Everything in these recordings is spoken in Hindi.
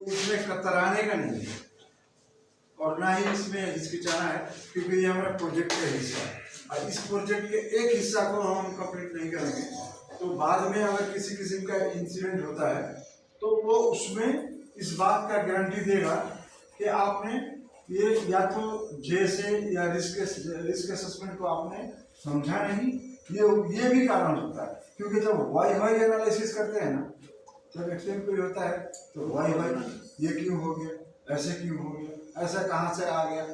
उसमें कतराने का नहीं है और ना ही इसमें हिचकिचाना है, क्योंकि ये हमारा प्रोजेक्ट का हिस्सा है और इस प्रोजेक्ट के एक हिस्सा को हम कंप्लीट नहीं करेंगे तो बाद में अगर किसी किस्म का इंसिडेंट होता है तो वो उसमें इस बात का गारंटी देगा कि आपने ये या तो जैसे या रिस्क असेसमेंट को आपने समझा नहीं। ये भी कारण होता है, क्योंकि जब वाई एनालिसिस करते हैं ना, जब एक्सटेंट कोई होता है तो वाई ये क्यों हो गया, ऐसे क्यों हो गया, ऐसा कहाँ से आ गया,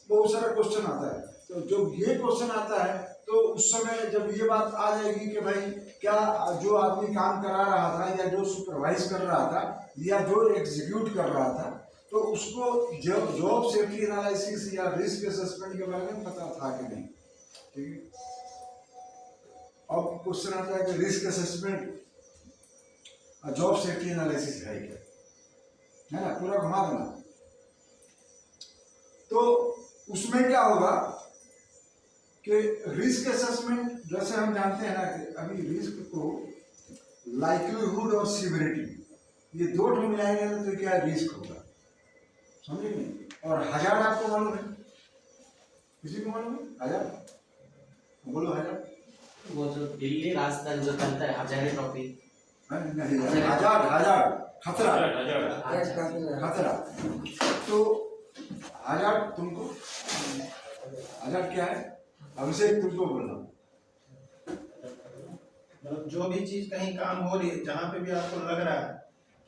बहुत सारा क्वेश्चन आता है। तो जब ये क्वेश्चन आता है तो उस समय जब ये बात आ जाएगी कि भाई क्या जो आदमी काम करा रहा था या जो सुपरवाइज कर रहा था या जो एग्जीक्यूट कर रहा था तो उसको जॉब सेफ्टी एनालिसिस या रिस्क असेसमेंट के बारे में पता था कि नहीं। ठीक है, अब क्वेश्चन आता है कि risk assessment job safety analysis है क्या, है ना, पूरा घुमा देना। तो उसमें क्या होगा कि रिस्क असेसमेंट जैसे हम जानते हैं ना कि अभी रिस्क को लाइक्लीहुड और सिविरिटी ये दो टर्म मिलाएंगे तो क्या रिस्क होगा, समझे नहीं। और हजार आपको मालूम है, किसी को मालूम है हजार, बोलो हजार। वो जो दिल्ली राजस्थान जो चलता है हजार ट्रॉफी नहीं, हजार खतरा खतरा। तो हजार तुमको हजार क्या है, अभिषेक तुमको बोलना। जो भी चीज कहीं काम हो रही है, जहाँ पे भी आपको लग रहा है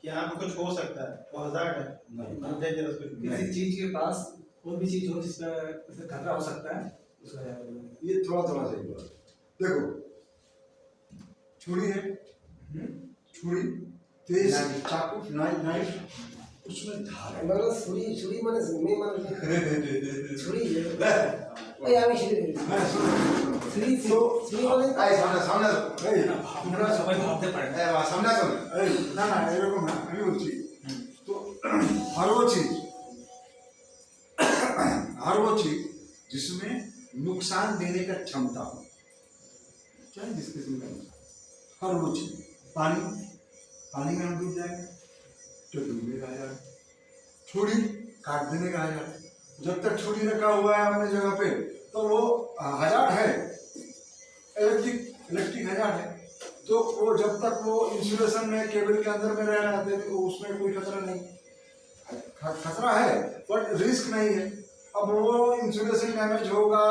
कि यहाँ पे कुछ हो सकता है वो हज़ार्ड है, डेंजरस कुछ। किसी चीज के पास कोई भी चीज हो जिसमें खतरा हो सकता है उसका ये थोड़ा सही बोला। देखो छुरी है, छुरी तेज चाकू नाइफ उसमें धार है, मतलब छुरी माने मैं माने छुरी है ओए आमी छुरी माने आई सामने এই আমরা সবাই ভাবতে পারি সামনে আসো এই না এরকম না, আমি বলছি তো हर वो चीज जिसमें नुकसान देने का क्षमता हो, चाहे जिस किस्म का हर वो चीज। पानी में हम डूब जाएंगे तो डूबेगा हजार, छुरी काट देने का हजार। जब तक छुरी रखा हुआ है अपने जगह पे तो वो हजार है, इलेक्ट्रिक हजार है। तो वो जब तक वो इंसुलेशन में केबल के अंदर में रह रहा है तो उसमें कोई खतरा नहीं, खतरा है बट रिस्क नहीं है। अब वो इंसुलेशन डैमेज होगा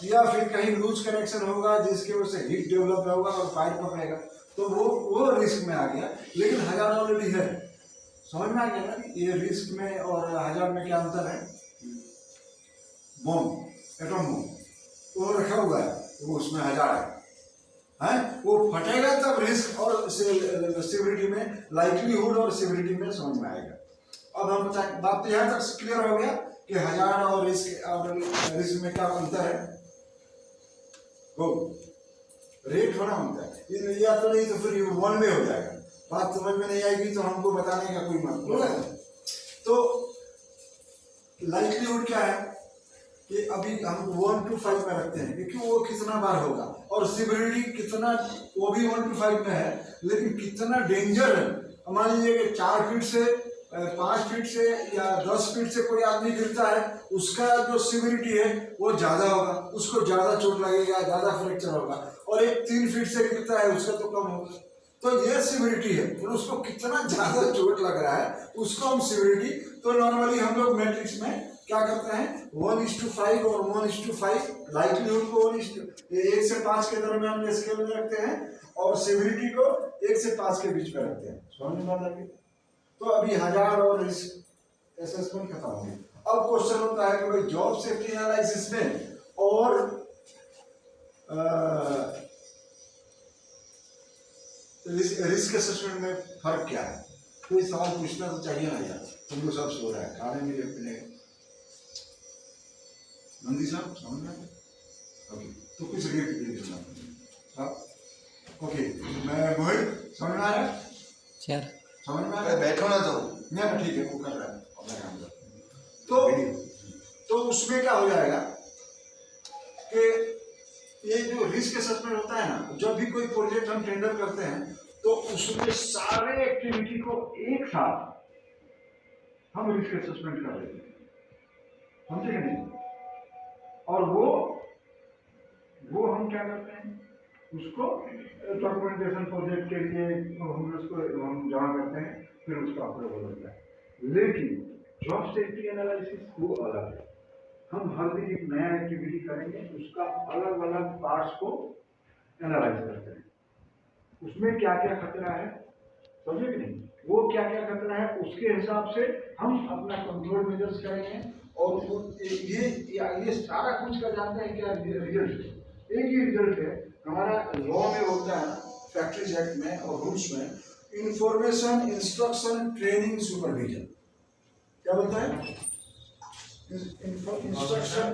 या फिर कहीं लूज कनेक्शन होगा जिसकी वजह से हीट डेवलप होगा और फायर पकड़ेगा तो वो रिस्क में आ गया। लेकिन हजार ऑलरेडी है, समझ में आ गया ना ये रिस्क में और हजार में क्या अंतर है। बम, एटम बम वो रखा हुआ है, वो उसमें हजार है, वो फटेगा तब रिस्क और सिविरिटी में, लाइक्लीहुड और सिविरिटी में समझ में आएगा। अब हम बात तो यहाँ तक क्लियर हो गया कि हजार और रिस्क में क्या अंतर है। रेट होना होता है या तो नहीं तो फिर वन वे हो जाएगा, बात समझ में नहीं आएगी तो हमको बताने का कोई मतलब नहीं। तो लाइक्लीहुड क्या है कि अभी हम 1 to 5 में रखते हैं क्योंकि वो कितना बार होगा, और सिविरिटी कितना वो भी 1 to 5 में है, लेकिन कितना डेंजर है। मान लीजिए कि 4 फीट से 5 फीट से या 10 फीट से कोई आदमी गिरता है, उसका जो सिविरिटी है वो ज्यादा होगा, उसको ज्यादा चोट लगेगा, ज्यादा फ्रैक्चर होगा। और एक 3 फीट से गिरता है उसका तो कम होगा। तो ये सिविरिटी है, और उसको कितना ज्यादा चोट लग रहा है उसको हम सिविरिटी। तो नॉर्मली हम लोग मैट्रिक्स में क्या करते हैं 1:5 और 1:5 लाइक्लीहुड को 1 से 5 के दरमियान में स्केल में रखते हैं और सिविरिटी को 1 से 5 के बीच में रखते हैं। समझ में आ गई। तो अभी हजार और रिस्क असेसमेंट खत्म हो गया। अब क्वेश्चन होता है कि भाई जॉब सेफ्टी एनालिसिस में और रिस्क असेसमेंट में फर्क क्या है। कोई सवाल पूछना तो चाहिए ना यार, तुमको सब सो रहा है, खाने में पीने। नंदी साहब समझ में? ओके, तो कुछ रेट दे देना। ओके, मैं मोहित समझ में आ रहा है? सर समझ में आ रहा है? बैठो ना तो ना, ठीक है, वो कर रहा है अपना काम। तो उसमें क्या हो जाएगा कि ये जो रिस्क असेसमेंट होता है ना, जब भी कोई प्रोजेक्ट हम टेंडर करते हैं तो उसमें सारे एक्टिविटी को एक साथ हम रिस्क असेसमेंट कर देते हैं, समझे कि नहीं? और वो हम क्या करते हैं, उसको डॉक्यूमेंटेशन प्रोजेक्ट के लिए हम जमा करते हैं, फिर उसका अप्रूवल होता है। लेकिन जॉब सेफ्टी एनालिसिस वो अलग है। हम हर दिन एक नया एक्टिविटी करेंगे, उसका अलग अलग पार्ट्स को एनालाइज करते हैं, उसमें क्या क्या खतरा है, समझे कि नहीं? वो क्या क्या खतरा है, उसके हिसाब से हम अपना कंट्रोल मेजर्स करेंगे। और ये सारा कुछ का जानते हैं क्या रिजल्ट? एक ही रिजल्ट है हमारा लॉ में होता है, फैक्ट्रीज एक्ट में और रूल्स में, इंफॉर्मेशन इंस्ट्रक्शन ट्रेनिंग सुपरविजन। क्या बोलता है? Instruction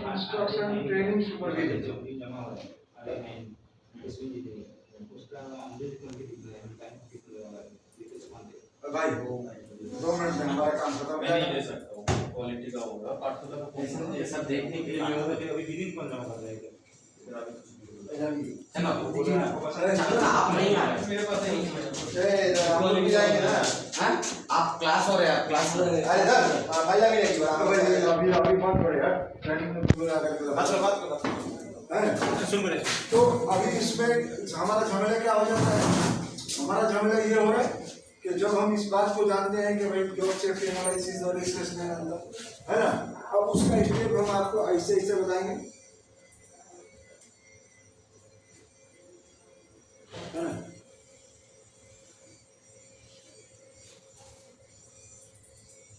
instruction training supervision. भाई 2 मिनट में हमारा काम खत्म हो जाएगा। क्वालिटी का होगा, पार्सल का ये सब देखने के लिए होगा कि अभी विजिट कौन जमा कर देगा? चलो आप नहीं आ रहे, मेरे पास नहीं क्वालिटी जाएंगे ना। हाँ, आप क्लास हो रहे हैं, क्लास अरे सर भाई लगे नहीं अभी बात करेगा ट्रेनिंग में पूरा बात है। सुन रहे तो अभी इसमें हमारा झमेला क्या हो जाता है? हमारा झमेला ये हो रहा है कि जब हम इस बात को जानते हैं कि भाई जॉब सेफ्टी एनालिसिस और रिस्क असेसमेंट है ना, अब उसका स्टेप हम आपको ऐसे ऐसे बताएंगे, है ना?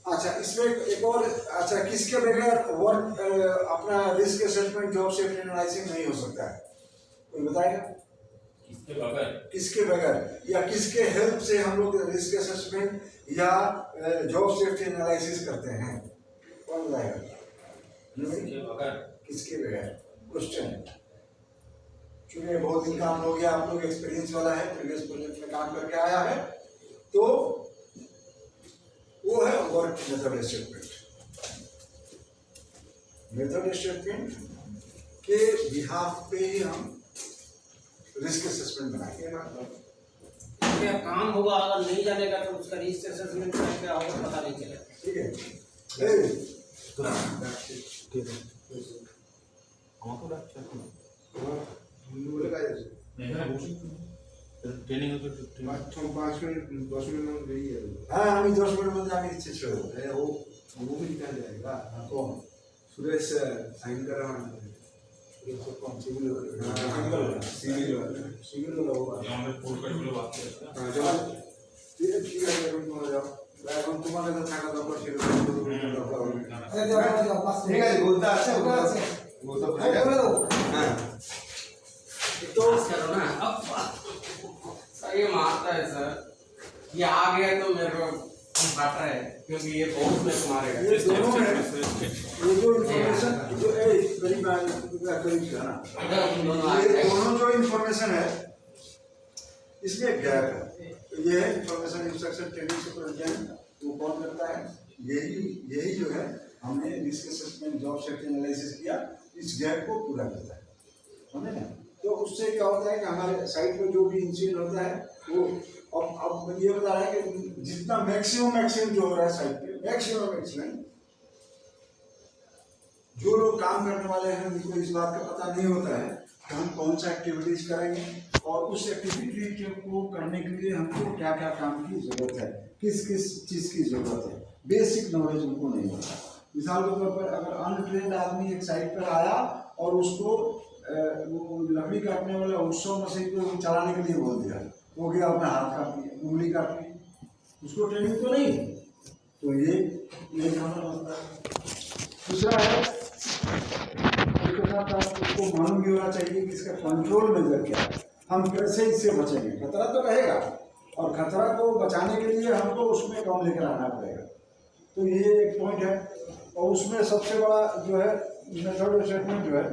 अच्छा, इसमें एक और, अच्छा, किसके बगैर वर्क अपना risk assessment job safety analysis नहीं हो सकता है? कोई बताएगा? किसके बगैर या किसके हेल्प से हम लोग रिस्क असेसमेंट या जॉब सेफ्टी एनालिसिस करते हैं? कौन बताएगा? किसके बगैर? क्वेश्चन। चूंकि बहुत दिन काम हो गया, आप लोग एक्सपीरियंस वाला है, प्रीवियस प्रोजेक्ट में काम करके आया है, तो वो है work method statement. Method statement के बिहाफ पे ही हम रिस्क असेसमेंट बनाएंगे। क्या काम होगा, अगर नहीं जानेगा तो उसका रिस्क असेसमेंट क्या होगा पता नहीं चलेगा। ठीक है, ट्रेनिंग होतो 5 मिनट 10 मिनट में है। हाँ, आम्ही 10 मिनट मध्ये आम्ही इच्छा छेडू वो भी निकाल जाएगा। कौन? सुरेश साइन करा म्हणा। कौन? सिविल वाला होगा। यहाँ पे फोन कर लो बात करते हैं। हाँ, चलो ठीक है, तुम्हारा जाओ। এখন তোমাকে তো থাকা দরকার ছিল। ठीक है, बोलता अच्छा वो तो हाँ, तो करो ना। सही मारता है सर, ये आ गया तो मेरे को काट रहा है, क्योंकि ये बहुत में मारेगा। ये दोनों है, ये जो इन्फॉर्मेशन जो करीब ना, ये दोनों जो इन्फॉर्मेशन है इसमें गैप है। ये है इन्फॉर्मेशन इंस्ट्रक्शन ट्रेनिंग सुपरविजन, वो कौन करता है? यही जो है हमने risk assessment job safety analysis किया, इस गैप को पूरा करता है, समझे ना? तो उससे क्या होता है कि हमारे साइट में जो भी इंसिडेंट होता है वो अब ये बता रहा है कि जितना मैक्सिमम जो हो रहा है साइट पे, मैक्सिमम जो लोग काम करने वाले हैं उनको इस बात का पता नहीं होता है कि हम कौन सा एक्टिविटीज करेंगे और उस एक्टिविटी को करने के लिए हमको क्या क्या काम की जरूरत है, किस किस चीज़ की जरूरत है, बेसिक नॉलेज उनको नहीं होता। मिसाल के तौर पर अगर अनट्रेंड आदमी एक साइट पर आया और उसको वो लकड़ी काटने वाला उत्सव मशीन को चलाने के लिए बोल दिया, हो गया अपना हाथ काट लिया, उंगली काट ली, उसको ट्रेनिंग तो नहीं। तो ये जानना होता है। दूसरा है, उसको मालूम भी होना चाहिए कि इसका कंट्रोल मेजर क्या है, हम कैसे इससे बचेंगे। खतरा तो रहेगा और खतरा को बचाने के लिए हमको उसमें कम लेकर आना पड़ेगा। तो ये एक पॉइंट है। और उसमें सबसे बड़ा जो है मेथड स्टेटमेंट जो है,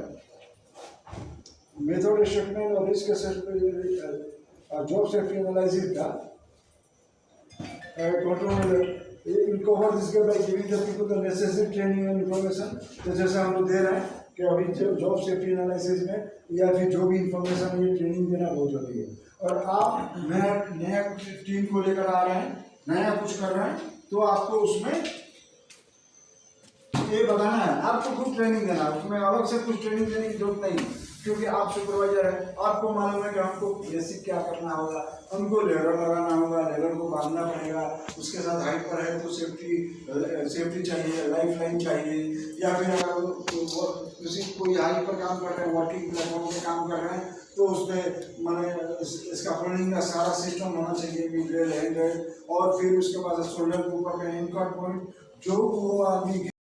मेथड स्टेटमेंट और रिस्क असेसमेंट और जॉब सेफ्टी एनालिसिस का control cover this by giving the people the necessary training and information. तो जैसे हम लोग दे रहे हैं कि अभी जॉब सेफ्टी एनालिसिस में या फिर जो भी इंफॉर्मेशन ये ट्रेनिंग देना बहुत जरूरी है। और आप नया नया टीम को लेकर आ रहे हैं, नया कुछ कर रहे हैं, तो आपको उसमें ये बताना है, आपको कुछ ट्रेनिंग देना है, उसमें अलग से कुछ ट्रेनिंग देने की जरूरत नहीं, क्योंकि आप सुपरवाइजर है, आपको मालूम है कि हमको बेसिक क्या करना होगा, हमको लेडर लगाना होगा, लेडर को बांधना पड़ेगा, उसके साथ हाइट पर है तो सेफ्टी चाहिए, लाइफ लाइन चाहिए, या फिर अगर किसी कोई हाइट पर काम कर रहे हैं, वर्किंग प्लेटफॉर्म पे काम कर रहे हैं, तो उसमें मैंने इसका फोल्डिंग का सारा सिस्टम होना चाहिए, मिड रेल, हैंड रेल, और फिर उसके बाद शोल्डर के ऊपर में एंकर पॉइंट, जो वो आदमी